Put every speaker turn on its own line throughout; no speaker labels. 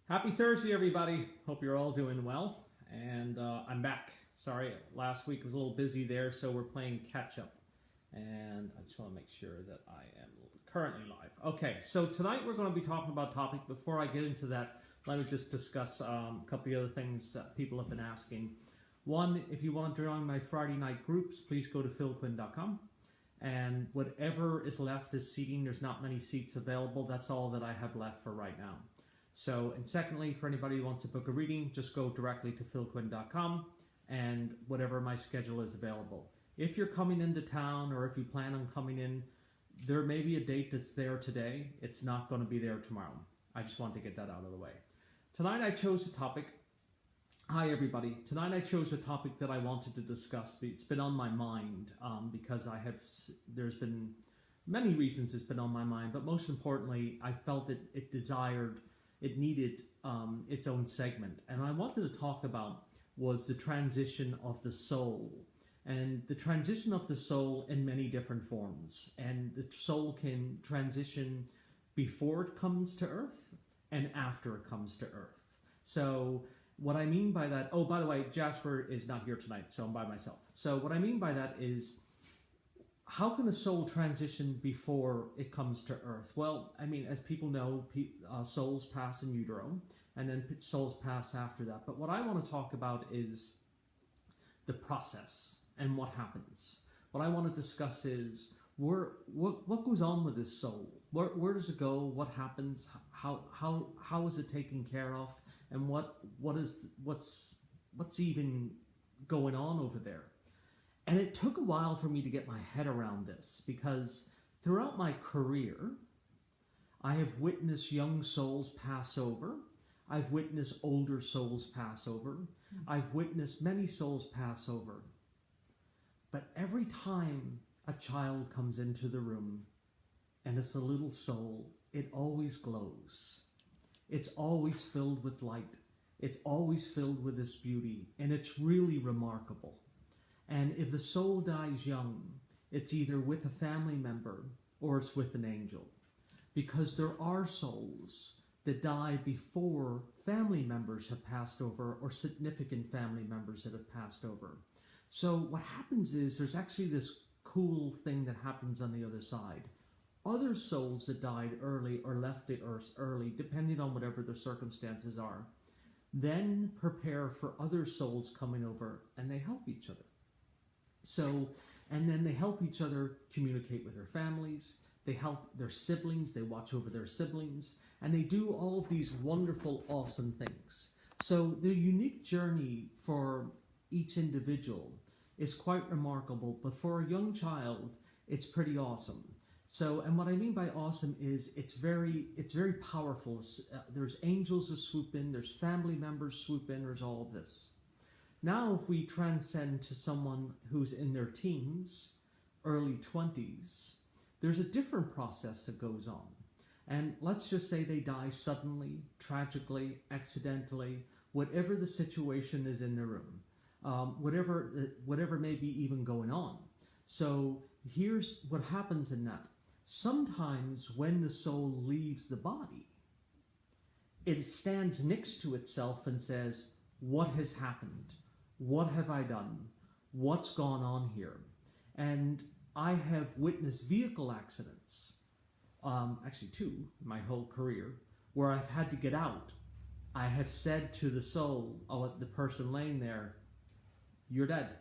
Happy Thursday, everybody. Hope you're all doing well. And I'm back. Sorry, last week was a little busy there, so we're playing catch up. And I just want to make sure that I am currently live. Okay, so tonight we're going to be talking about a topic. Before I get into that, let me just discuss a couple of other things that people have been asking. One, if you want to join my Friday night groups, please go to philquinn.com. And whatever is left is seating. There's not many seats available. That's all that I have left for right now. So, and secondly, for anybody who wants to book a reading, just go directly to philquinn.com and whatever my schedule is available. If you're coming into town or if you plan on coming in, there may be a date that's there today. It's not going to be there tomorrow. I just want to get that out of the way. Tonight I chose a topic. Hi everybody. Tonight I chose a topic that I wanted to discuss. It's been on my mind because there's been many reasons it's been on my mind, but most importantly, I felt that it needed its own segment. And I wanted to talk about was the transition of the soul. And the transition of the soul in many different forms. And the soul can transition before it comes to earth and after it comes to earth. So what I mean by that, oh, by the way, Jasper is not here tonight, so I'm by myself. So what I mean by that is, how can the soul transition before it comes to earth? Well, I mean, as people know, souls pass in utero, and then souls pass after that. But what I want to talk about is the process and what happens. What I want to discuss is what goes on with this soul. Where does it go? What happens? How is it taken care of? And what's even going on over there? And it took a while for me to get my head around this, because throughout my career, I have witnessed young souls pass over. I've witnessed older souls pass over. I've witnessed many souls pass over. But every time a child comes into the room and it's a little soul, it always glows. It's always filled with light. It's always filled with this beauty, and it's really remarkable. And if the soul dies young, it's either with a family member or it's with an angel. Because there are souls that die before family members have passed over or significant family members that have passed over. So what happens is there's actually this cool thing that happens on the other side. Other souls that died early or left the earth early, depending on whatever their circumstances are, then prepare for other souls coming over, and they help each other. So, and then they help each other communicate with their families, they help their siblings, they watch over their siblings, and they do all of these wonderful, awesome things. So the unique journey for each individual is quite remarkable, but for a young child, it's pretty awesome. So, and what I mean by awesome is it's very powerful. There's angels that swoop in, there's family members swoop in, there's all of this. Now, if we transcend to someone who's in their teens, early 20s, there's a different process that goes on. And let's just say they die suddenly, tragically, accidentally, whatever the situation is in the room, whatever may be even going on. So here's what happens in that. Sometimes when the soul leaves the body, it stands next to itself and says, what has happened? What have I done? What's gone on here? And I have witnessed vehicle accidents, actually two, my whole career, where I've had to get out. I have said to the soul, the person laying there, you're dead.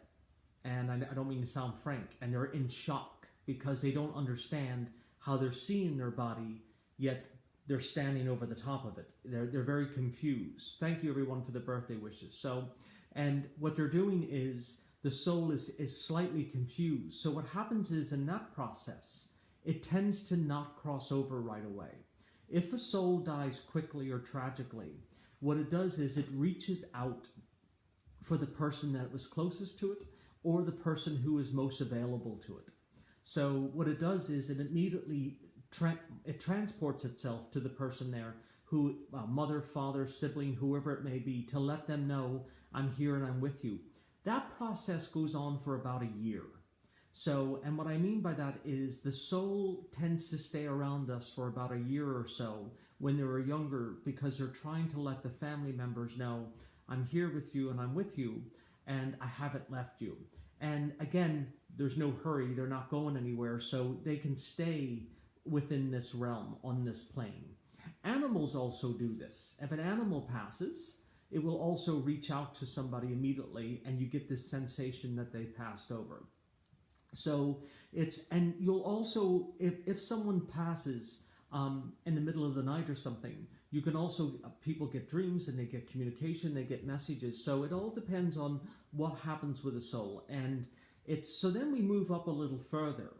And I don't mean to sound frank, and they're in shock because they don't understand how they're seeing their body, yet they're standing over the top of it. They're very confused. Thank you everyone for the birthday wishes. So, and what they're doing is the soul is slightly confused. So what happens is in that process, it tends to not cross over right away. If the soul dies quickly or tragically, what it does is it reaches out for the person that was closest to it or the person who is most available to it. So what it does is it immediately transports itself to the person there, who mother, father, sibling, whoever it may be, to let them know, I'm here and I'm with you. That process goes on for about a year. So, and what I mean by that is the soul tends to stay around us for about a year or so when they were younger, because they're trying to let the family members know, I'm here with you and I'm with you and I haven't left you. And again, there's no hurry, they're not going anywhere, so they can stay within this realm, on this plane. Animals also do this. If an animal passes, it will also reach out to somebody immediately, and you get this sensation that they passed over. So and you'll also, if someone passes in the middle of the night or something, you can also, people get dreams and they get communication, they get messages. So it all depends on what happens with the soul. And so then we move up a little further.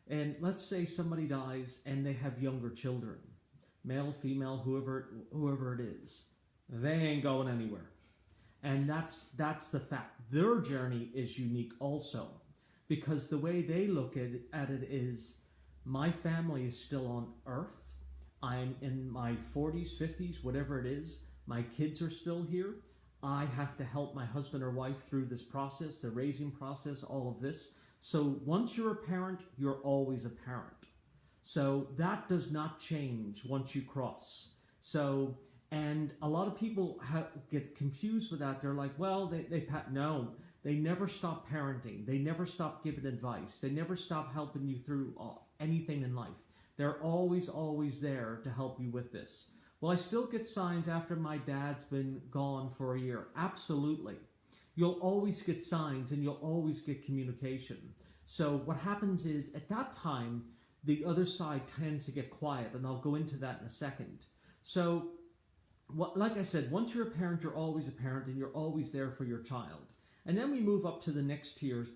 And let's say somebody dies and they have younger children, male, female, whoever it is. They ain't going anywhere. And that's the fact. Their journey is unique also, because the way they look at it is, my family is still on earth. I'm in my 40s, 50s, whatever it is. My kids are still here. I have to help my husband or wife through this process, the raising process, all of this. So once you're a parent, you're always a parent. So that does not change once you cross. So, and a lot of people get confused with that. They're like, well, no, they never stop parenting. They never stop giving advice. They never stop helping you through anything in life. They're always there to help you with this. Well, I still get signs after my dad's been gone for a year. Absolutely. You'll always get signs and you'll always get communication. So what happens is, at that time, the other side tends to get quiet, and I'll go into that in a second. So, like I said, once you're a parent, you're always a parent, and you're always there for your child. And then we move up to the next tier.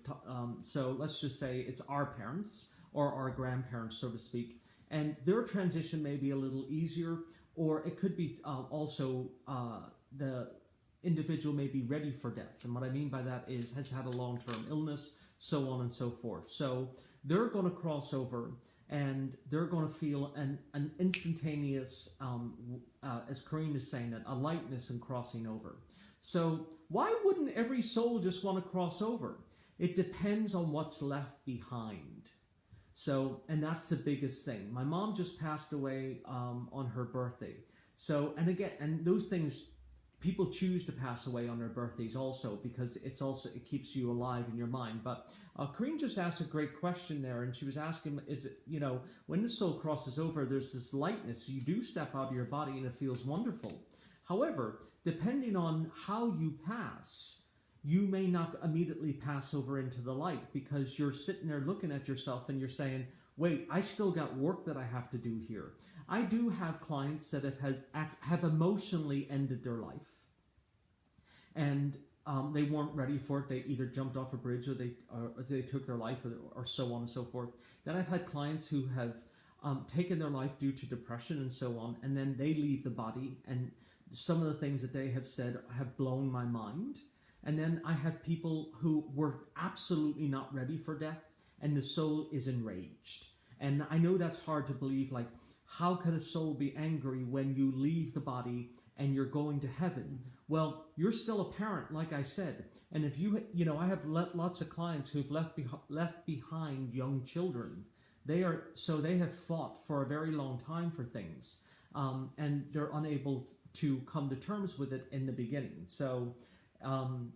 So let's just say it's our parents or our grandparents, so to speak. And their transition may be a little easier, or it could be also the individual may be ready for death. And what I mean by that is, has had a long-term illness, so on and so forth. So they're going to cross over, and they're going to feel an instantaneous, as Kareem is saying, a lightness in crossing over. So why wouldn't every soul just want to cross over? It depends on what's left behind. So, and that's the biggest thing. My mom just passed away on her birthday. So, and again, and those things, people choose to pass away on their birthdays also, because it keeps you alive in your mind. But Kareem just asked a great question there, and she was asking, is it, when the soul crosses over, there's this lightness. You do step out of your body and it feels wonderful. However, depending on how you pass, you may not immediately pass over into the light, because you're sitting there looking at yourself and you're saying, wait, I still got work that I have to do here. I do have clients that have emotionally ended their life, and they weren't ready for it. They either jumped off a bridge or they took their life, or so on and so forth. Then I've had clients who have taken their life due to depression and so on, and then they leave the body, and some of the things that they have said have blown my mind. And then I had people who were absolutely not ready for death, and the soul is enraged. And I know that's hard to believe, like, how can a soul be angry when you leave the body and you're going to heaven? Well, you're still a parent, like I said. And if I have lots of clients who've left behind young children. They have fought for a very long time for things, and they're unable to come to terms with it in the beginning. So I'm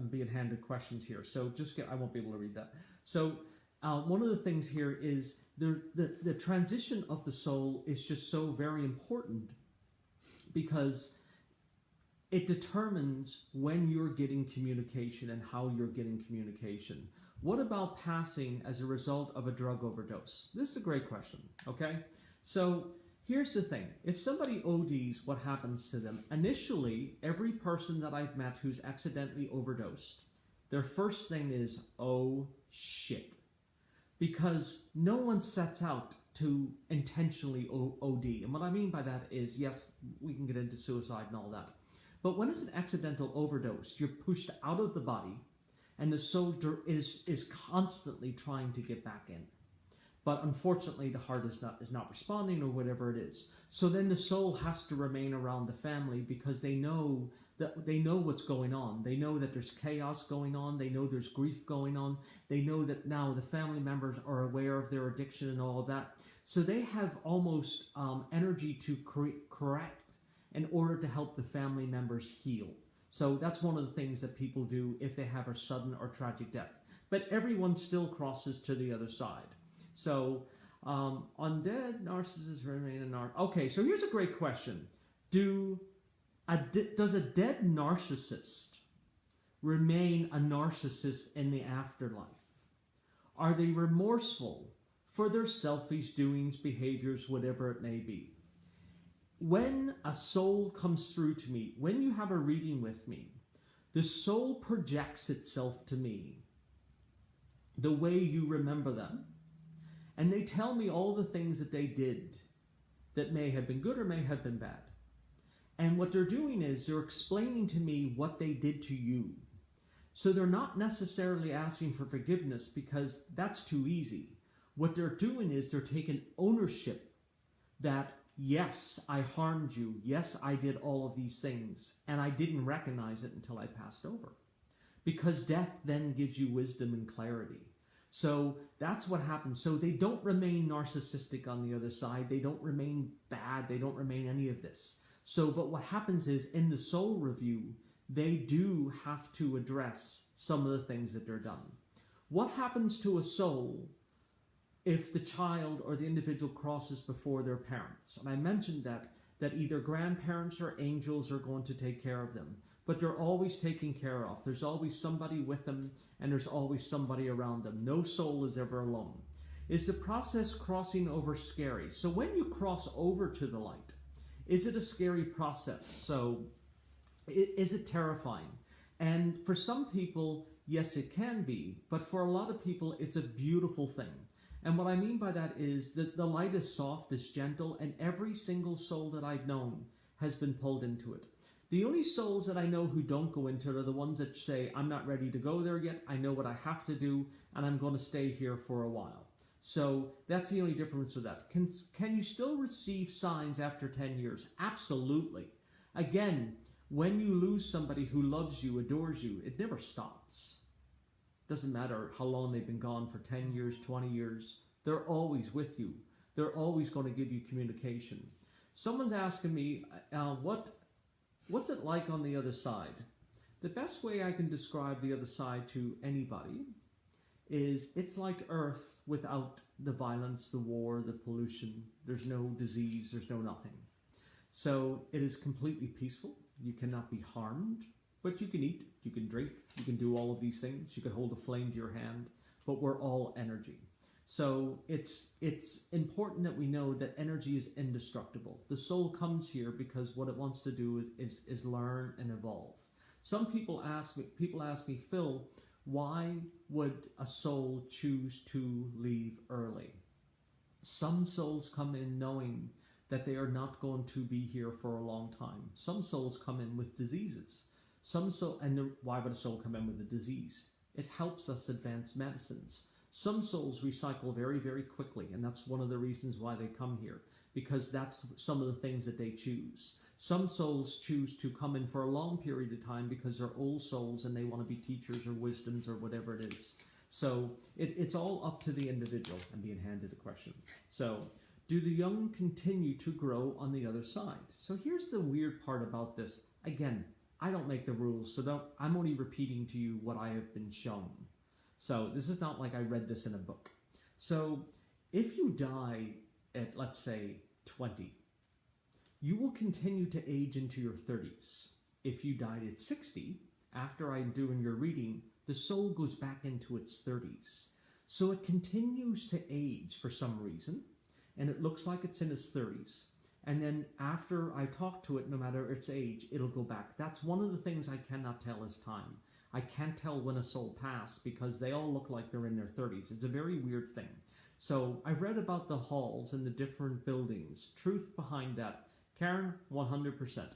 being handed questions here, so I won't be able to read that. So one of the things here is the transition of the soul is just so very important, because it determines when you're getting communication and how you're getting communication. What about passing as a result of a drug overdose? This is a great question, okay? So here's the thing. If somebody ODs, what happens to them? Initially, every person that I've met who's accidentally overdosed, their first thing is, oh shit. Because no one sets out to intentionally OD. And what I mean by that is, yes, we can get into suicide and all that. But when it's an accidental overdose, you're pushed out of the body, and the soul is constantly trying to get back in. but unfortunately the heart is not responding or whatever it is. So then the soul has to remain around the family because they know what's going on. They know that there's chaos going on. They know there's grief going on. They know that now the family members are aware of their addiction and all of that. So they have almost energy to correct in order to help the family members heal. So that's one of the things that people do if they have a sudden or tragic death. But everyone still crosses to the other side. So undead narcissists remain a Okay, so here's a great question. Does a dead narcissist remain a narcissist in the afterlife? Are they remorseful for their selfish doings, behaviors, whatever it may be? When a soul comes through to me, when you have a reading with me, the soul projects itself to me the way you remember them. And they tell me all the things that they did that may have been good or may have been bad. And what they're doing is they're explaining to me what they did to you. So they're not necessarily asking for forgiveness because that's too easy. What they're doing is they're taking ownership that, yes, I harmed you. Yes, I did all of these things. And I didn't recognize it until I passed over. Because death then gives you wisdom and clarity. So that's what happens. So they don't remain narcissistic on the other side. They don't remain bad. They don't remain any of this. So, but what happens is in the soul review, they do have to address some of the things that they're done. What happens to a soul if the child or the individual crosses before their parents? And I mentioned that either grandparents or angels are going to take care of them, but they're always taken care of. There's always somebody with them, and there's always somebody around them. No soul is ever alone. Is the process crossing over scary? So when you cross over to the light, is it a scary process? So is it terrifying? And for some people, yes, it can be, but for a lot of people, it's a beautiful thing. And what I mean by that is that the light is soft, it's gentle, and every single soul that I've known has been pulled into it. The only souls that I know who don't go into it are the ones that say, I'm not ready to go there yet, I know what I have to do, and I'm going to stay here for a while. So that's the only difference with that. Can you still receive signs after 10 years? Absolutely. Again, when you lose somebody who loves you, adores you, it never stops. Doesn't matter how long they've been gone, for 10 years, 20 years, they're always with you. They're always going to give you communication. Someone's asking me, what's it like on the other side? The best way I can describe the other side to anybody is it's like Earth without the violence, the war, the pollution. There's no disease, there's no nothing. So it is completely peaceful. You cannot be harmed, but you can eat, you can drink, you can do all of these things. You can hold a flame to your hand, but we're all energy. So it's important that we know that energy is indestructible. The soul comes here because what it wants to do is learn and evolve. Some people ask me, Phil, why would a soul choose to leave early? Some souls come in knowing that they are not going to be here for a long time. Some souls come in with diseases. Why would a soul come in with a disease? It helps us advance medicines. Some souls recycle very, very quickly, and that's one of the reasons why they come here, because that's some of the things that they choose. Some souls choose to come in for a long period of time because they're old souls and they want to be teachers or wisdoms or whatever it is. So it's all up to the individual. I'm being handed a question. So do the young continue to grow on the other side? So here's the weird part about this. Again, I don't make the rules, so I'm only repeating to you what I have been shown. So this is not like I read this in a book. So if you die at, let's say, 20, you will continue to age into your 30s. If you died at 60, after I'm doing your reading, the soul goes back into its 30s. So it continues to age for some reason, and it looks like it's in its 30s. And then after I talk to it, no matter its age, it'll go back. That's one of the things I cannot tell is time. I can't tell when a soul passed because they all look like they're in their 30s. It's a very weird thing. So I've read about the halls and the different buildings. Truth behind that, Karen, 100%.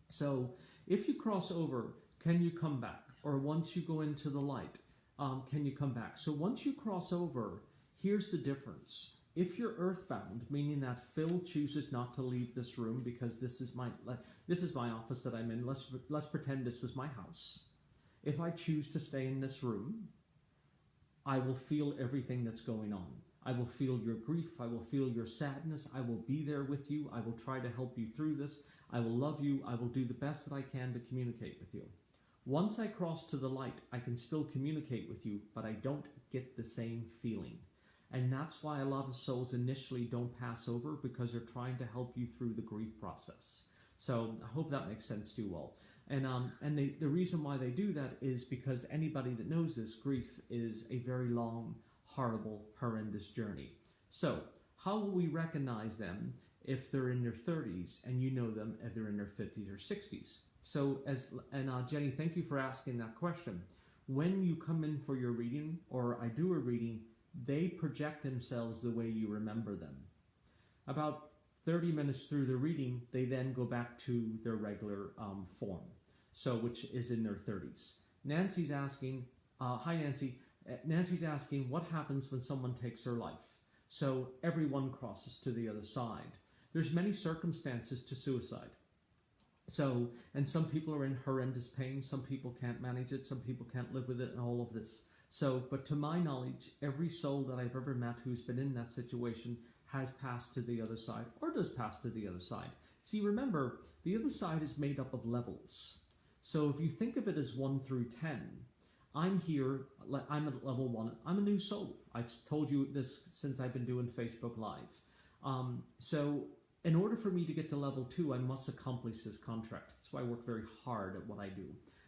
So if you cross over, can you come back? Or once you go into the light, can you come back? So once you cross over, Here's the difference. If you're earthbound, meaning that Phil chooses not to leave this room because this is my office that I'm in. Let's pretend this was my house. If I choose to stay in this room, I will feel everything that's going on. I will feel your grief. I will feel your sadness. I will be there with you. I will try to help you through this. I will love you. I will do the best that I can to communicate with you. Once I cross to the light, I can still communicate with you, but I don't get the same feeling. And that's why a lot of souls initially don't pass over, because they're trying to help you through the grief process. So I hope that makes sense to you all. And the reason why they do that is because anybody that knows this, grief is a very long, horrible, horrendous journey. So how will we recognize them if they're in their 30s and you know them if they're in their 50s or 60s? So Jenny, thank you for asking that question. When you come in for your reading, or I do a reading, they project themselves the way you remember them. About 30 minutes through the reading, they then go back to their regular form, so which is in their 30s. Nancy's asking, hi Nancy. Nancy's asking, what happens when someone takes their life? So everyone crosses to the other side. There's many circumstances to suicide. So, and some people are in horrendous pain, some people can't manage it, some people can't live with it, and all of this. So, but to my knowledge, every soul that I've ever met who's been in that situation has passed to the other side, or does pass to the other side. See, remember, the other side is made up of levels. So if you think of it as 1 through 10, I'm here, I'm at level 1, I'm a new soul. I've told you this since I've been doing Facebook Live. So in order for me to get to level 2, I must accomplish this contract. That's why I work very hard at what I do.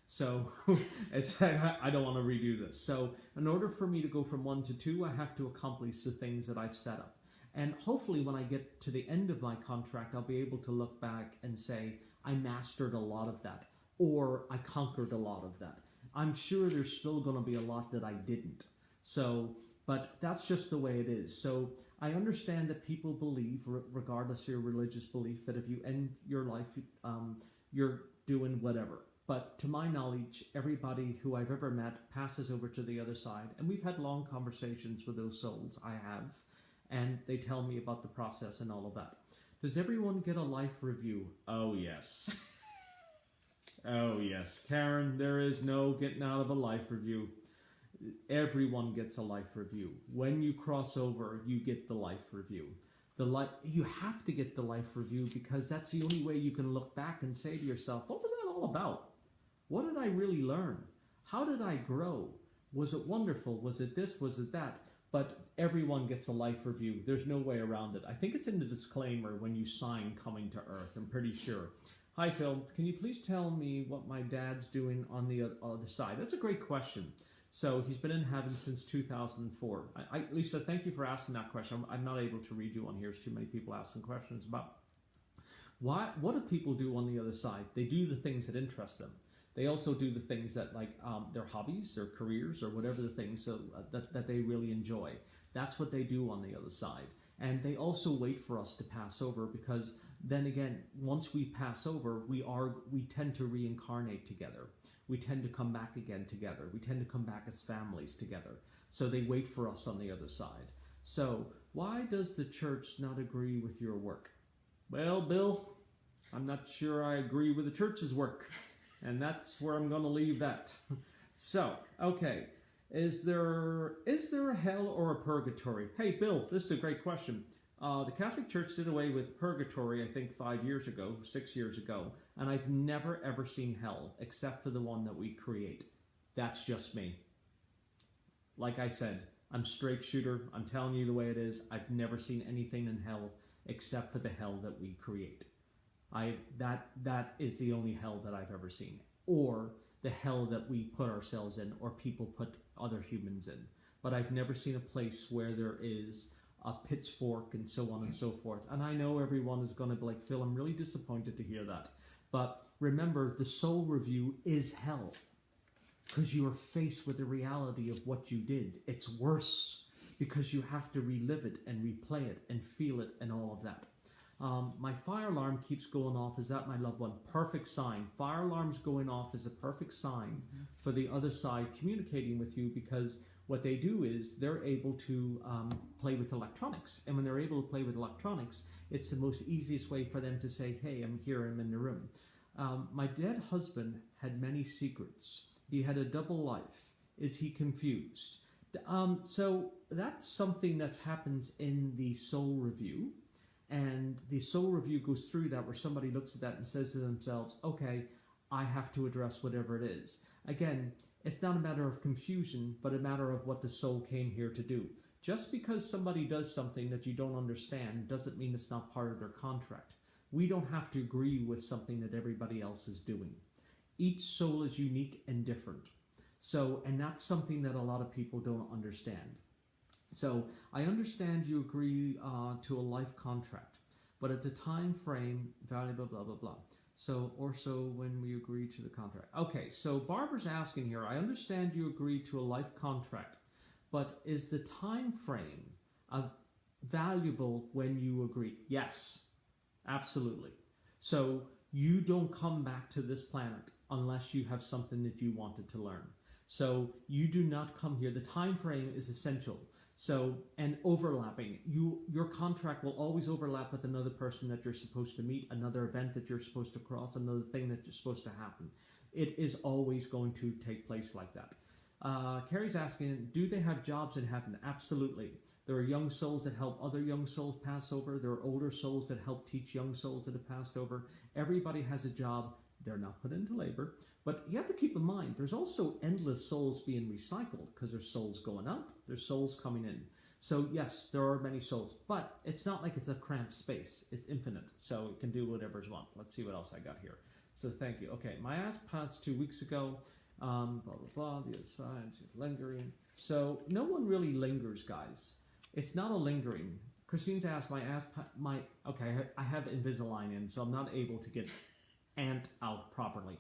So I don't want to redo this. So in order for me to go from 1 to 2, I have to accomplish the things that I've set up. And hopefully when I get to the end of my contract, I'll be able to look back and say, I mastered a lot of that, or I conquered a lot of that. I'm sure there's still going to be a lot that I didn't. So, but that's just the way it is. So I understand that people believe, regardless of your religious belief, that if you end your life, you're doing whatever. But to my knowledge, everybody who I've ever met passes over to the other side. And we've had long conversations with those souls. I have. And they tell me about the process and all of that. Does everyone get a life review? Oh, yes. Oh, yes. Karen, there is no getting out of a life review. Everyone gets a life review. When you cross over, you get the life review. You have to get the life review, because that's the only way you can look back and say to yourself, what was that all about? What did I really learn? How did I grow? Was it wonderful? Was it this? Was it that? But everyone gets a life review. There's no way around it. I think it's in the disclaimer when you sign Coming to Earth. I'm pretty sure. Hi, Phil. Can you please tell me what my dad's doing on the other side? That's a great question. So he's been in heaven since 2004. Lisa, thank you for asking that question. I'm not able to read you on here. There's too many people asking questions about what do people do on the other side? They do the things that interest them. They also do the things that, like their hobbies, their careers, or whatever the things that they really enjoy. That's what they do on the other side. And they also wait for us to pass over, because then again, once we pass over, we tend to reincarnate together. We tend to come back again together. We tend to come back as families together. So they wait for us on the other side. So why does the church not agree with your work? Well, Bill, I'm not sure I agree with the church's work. And that's where I'm going to leave that. So, okay. Is there a hell or a purgatory? Hey, Bill, this is a great question. The Catholic Church did away with purgatory, I think, 6 years ago. And I've never, ever seen hell, except for the one that we create. That's just me. Like I said, I'm straight shooter. I'm telling you the way it is. I've never seen anything in hell except for the hell that we create. That is the only hell that I've ever seen, or the hell that we put ourselves in, or people put other humans in. But I've never seen a place where there is a pitchfork and so on and so forth. And I know everyone is going to be like, Phil, I'm really disappointed to hear that. But remember, the soul review is hell, because you are faced with the reality of what you did. It's worse, because you have to relive it and replay it and feel it and all of that. My fire alarm keeps going off. Is that my loved one? Perfect sign. Fire alarms going off is a perfect sign for the other side communicating with you, because what they do is they're able to play with electronics. And when they're able to play with electronics, it's the most easiest way for them to say, hey, I'm here, I'm in the room. My dead husband had many secrets. He had a double life. Is he confused? So that's something that happens in the soul review. And the soul review goes through that, where somebody looks at that and says to themselves, okay, I have to address whatever it is. Again, it's not a matter of confusion, but a matter of what the soul came here to do. Just because somebody does something that you don't understand doesn't mean it's not part of their contract. We don't have to agree with something that everybody else is doing. Each soul is unique and different. So, and that's something that a lot of people don't understand. So I understand you agree to a life contract, but at the time frame, valuable, blah, blah, blah. So, or so when we agree to the contract. Okay, so Barbara's asking here, I understand you agree to a life contract, but is the time frame valuable when you agree? Yes, absolutely. So you don't come back to this planet unless you have something that you wanted to learn. So you do not come here. The time frame is essential. So, and overlapping, your contract will always overlap with another person that you're supposed to meet, another event that you're supposed to cross, another thing that you're supposed to happen. It is always going to take place like that. Carrie's asking, do they have jobs in heaven? Absolutely. There are young souls that help other young souls pass over. There are older souls that help teach young souls that have passed over. Everybody has a job. They're not put into labor. But you have to keep in mind, there's also endless souls being recycled, because there's souls going out, there's souls coming in. So yes, there are many souls, but it's not like it's a cramped space. It's infinite, so it can do whatever it wants. Let's see what else I got here. So thank you. Okay, my ass passed 2 weeks ago. Blah, blah, blah, the other side, she's lingering. So no one really lingers, guys. It's not a lingering. Christine's asked, okay, I have Invisalign in, so I'm not able to get Ant out properly.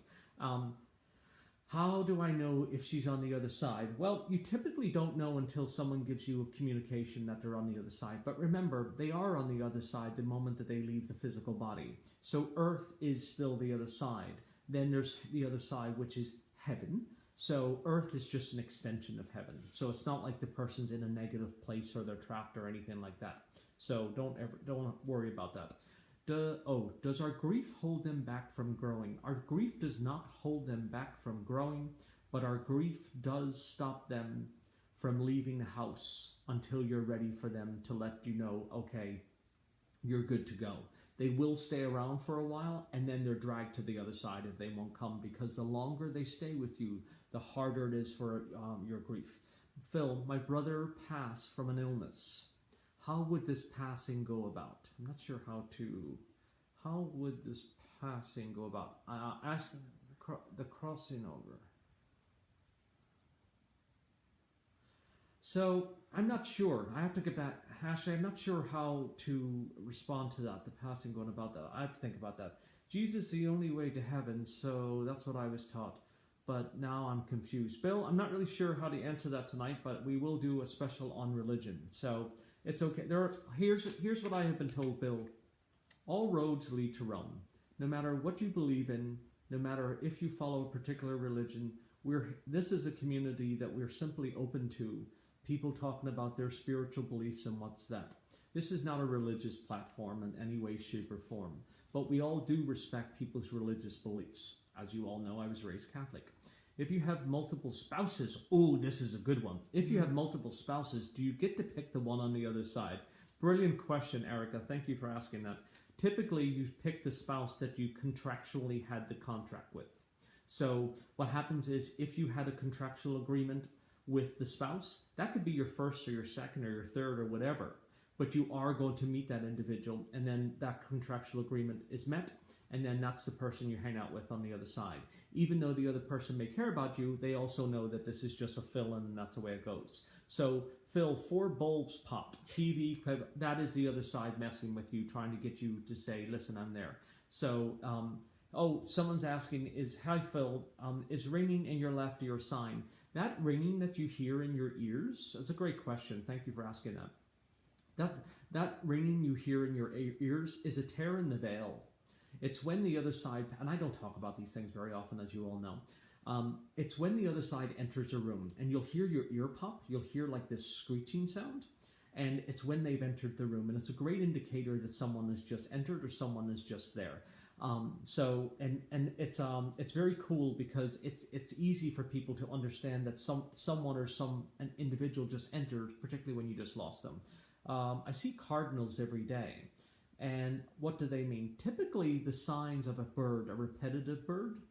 How do I know if she's on the other side? Well, you typically don't know until someone gives you a communication that they're on the other side. But remember, they are on the other side the moment that they leave the physical body. So Earth is still the other side. Then there's the other side, which is heaven. So Earth is just an extension of heaven. So it's not like the person's in a negative place or they're trapped or anything like that. So don't worry about that. Does our grief hold them back from growing? Our grief does not hold them back from growing, but our grief does stop them from leaving the house until you're ready for them to let you know, okay, you're good to go. They will stay around for a while, and then they're dragged to the other side if they won't come, because the longer they stay with you, the harder it is for your grief. Phil, my brother passed from an illness. How would this passing go about? I'm not sure how would this passing go about? Ask the crossing over. So I'm not sure. I have to get back. Actually, I'm not sure how to respond to that, the passing going about that. I have to think about that. Jesus is the only way to heaven, so that's what I was taught. But now I'm confused. Bill, I'm not really sure how to answer that tonight, but we will do a special on religion. So it's okay. Here's what I have been told, Bill. All roads lead to Rome. No matter what you believe in, no matter if you follow a particular religion, this is a community that we're simply open to people talking about their spiritual beliefs and what's that. This is not a religious platform in any way, shape, or form. But we all do respect people's religious beliefs. As you all know, I was raised Catholic. If you have multiple spouses, this is a good one. If you have multiple spouses, do you get to pick the one on the other side? Brilliant question, Erica. Thank you for asking that. Typically, you pick the spouse that you contractually had the contract with. So what happens is, if you had a contractual agreement with the spouse, that could be your first or your second or your third or whatever. But you are going to meet that individual, and then that contractual agreement is met, and then that's the person you hang out with on the other side. Even though the other person may care about you, they also know that this is just a fill-in and that's the way it goes. So, Phil, 4 bulbs popped. TV, that is the other side messing with you, trying to get you to say, listen, I'm there. So, someone's asking, hi Phil, is ringing in your left ear a sign? That ringing that you hear in your ears, that's a great question. Thank you for asking that. That ringing you hear in your ears is a tear in the veil. It's when the other side, and I don't talk about these things very often, as you all know. It's when the other side enters a room, and you'll hear your ear pop. You'll hear like this screeching sound, and it's when they've entered the room, and it's a great indicator that someone has just entered or someone is just there. It's very cool because it's easy for people to understand that someone or an individual just entered, particularly when you just lost them. I see cardinals every day. And what do they mean? Typically, the signs of a bird, a repetitive bird,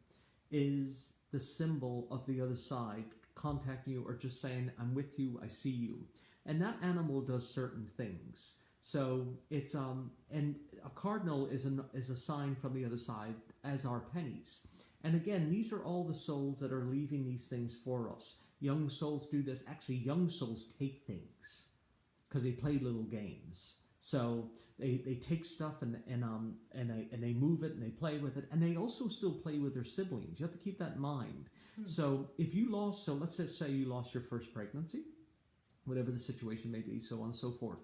is the symbol of the other side contacting you or just saying, I'm with you, I see you. And that animal does certain things. So it's and a cardinal is a sign from the other side, as are pennies. And again, these are all the souls that are leaving these things for us. Young souls do this. Actually, young souls take things because they play little games. So they take stuff and they move it and they play with it, and they also still play with their siblings. You have to keep that in mind. So if you lost, so let's just say you lost your first pregnancy, whatever the situation may be, so on and so forth.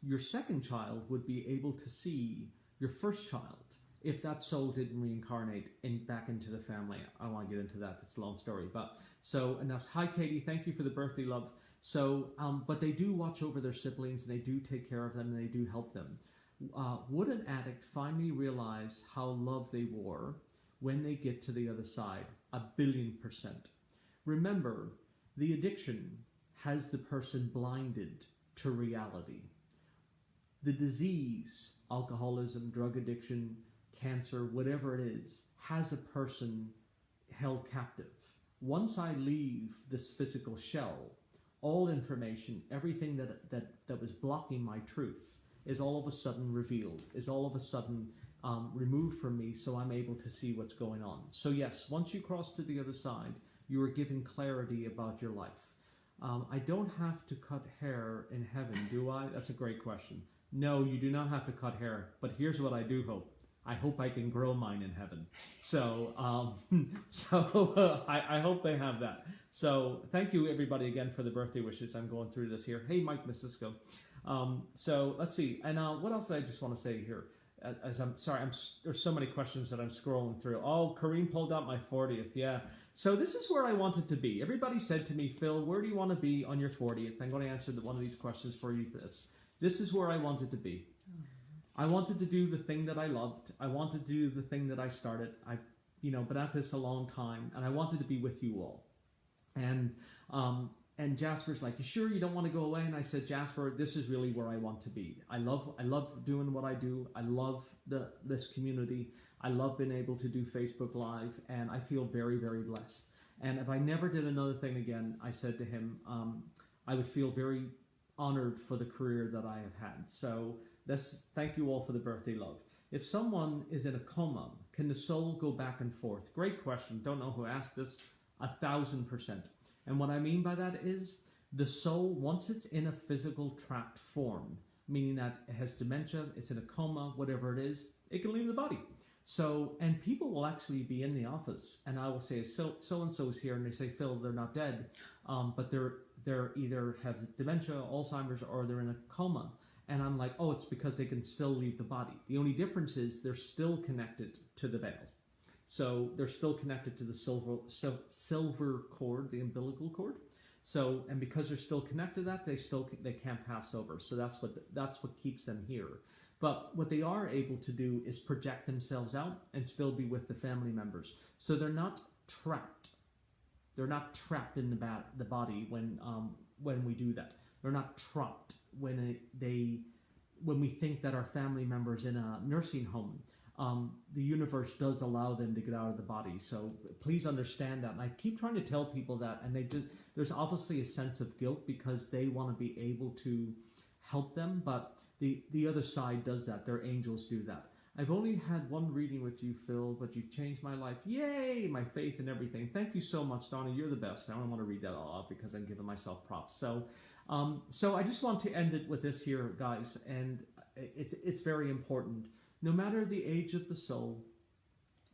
Your second child would be able to see your first child if that soul didn't reincarnate back into the family. I don't want to get into that. It's a long story. But so, and that's, hi Katie, thank you for the birthday love. So, but they do watch over their siblings, and they do take care of them, and they do help them. Would an addict finally realize how loved they were when they get to the other side? 1,000,000,000%. Remember, the addiction has the person blinded to reality. The disease, alcoholism, drug addiction, cancer, whatever it is, has a person held captive. Once I leave this physical shell, all information, everything that was blocking my truth is all of a sudden revealed, is all of a sudden removed from me, so I'm able to see what's going on. So yes, once you cross to the other side, you are given clarity about your life. I don't have to cut hair in heaven, do I? That's a great question. No, you do not have to cut hair, but here's what I do hope. I hope I can grow mine in heaven. So, I hope they have that. So thank you everybody again for the birthday wishes. I'm going through this here. Hey, Mike Missisco. So let's see. And what else I just want to say here? As I'm sorry, there's so many questions that I'm scrolling through. Oh, Kareem pulled out my 40th. Yeah. So this is where I wanted to be. Everybody said to me, Phil, where do you want to be on your 40th? I'm going to answer one of these questions for you. This is where I wanted to be. I wanted to do the thing that I loved. I wanted to do the thing that I started. I've been at this a long time, and I wanted to be with you all. And Jasper's like, you sure you don't want to go away? And I said, Jasper, this is really where I want to be. I love doing what I do. I love this community. I love being able to do Facebook Live, and I feel very, very blessed. And if I never did another thing again, I said to him, I would feel very honored for the career that I have had. So thank you all for the birthday love. If someone is in a coma, can the soul go back and forth? Great question. Don't know who asked this. 1,000%. And what I mean by that is the soul, once it's in a physical trapped form, meaning that it has dementia, it's in a coma, whatever it is, it can leave the body. So, and people will actually be in the office, and I will say, so-and-so is here, and they say, Phil, they're not dead, but they're either have dementia, Alzheimer's, or they're in a coma. And I'm like, oh, it's because they can still leave the body. The only difference is they're still connected to the veil. So they're still connected to the silver cord, the umbilical cord. So, and because they're still connected to that, they can't pass over. So that's what keeps them here. But what they are able to do is project themselves out and still be with the family members. So they're not trapped. They're not trapped in the body when we do that. They're not trapped when we think that our family members in a nursing home. The universe does allow them to get out of the body. So please understand that. And I keep trying to tell people that, and there's obviously a sense of guilt because they want to be able to help them, but the other side does that. Their angels do that. I've only had one reading with you, Phil, but you've changed my life. Yay! My faith and everything. Thank you so much, Donna. You're the best. I don't want to read that all out because I'm giving myself props. So I just want to end it with this here, guys, and it's very important. No matter the age of the soul,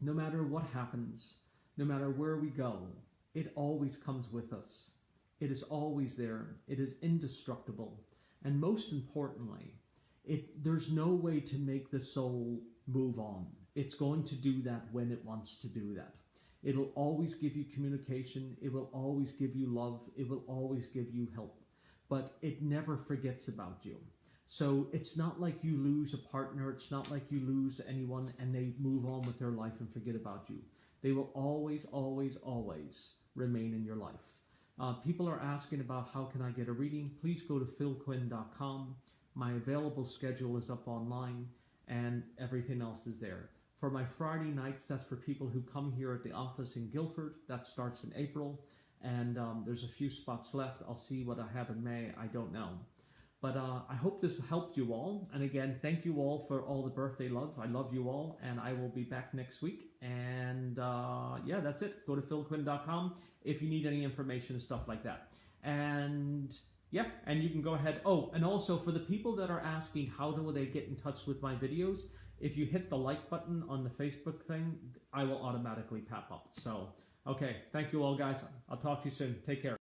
no matter what happens, no matter where we go, it always comes with us. It is always there. It is indestructible. And most importantly, there's no way to make the soul move on. It's going to do that when it wants to do that. It'll always give you communication. It will always give you love. It will always give you help. But it never forgets about you. So it's not like you lose a partner. It's not like you lose anyone and they move on with their life and forget about you. They will always, always, always remain in your life. People are asking about how can I get a reading. Please go to philquinn.com. My available schedule is up online and everything else is there. For my Friday nights, that's for people who come here at the office in Guildford. That starts in April, and there's a few spots left. I'll see what I have in May. I don't know. But I hope this helped you all. And again, thank you all for all the birthday love. I love you all, and I will be back next week. And yeah, that's it. Go to philquinn.com if you need any information and stuff like that. And yeah, and you can go ahead. Oh, and also for the people that are asking how do they get in touch with my videos, if you hit the like button on the Facebook thing, I will automatically pop up. So, okay, thank you all, guys. I'll talk to you soon. Take care.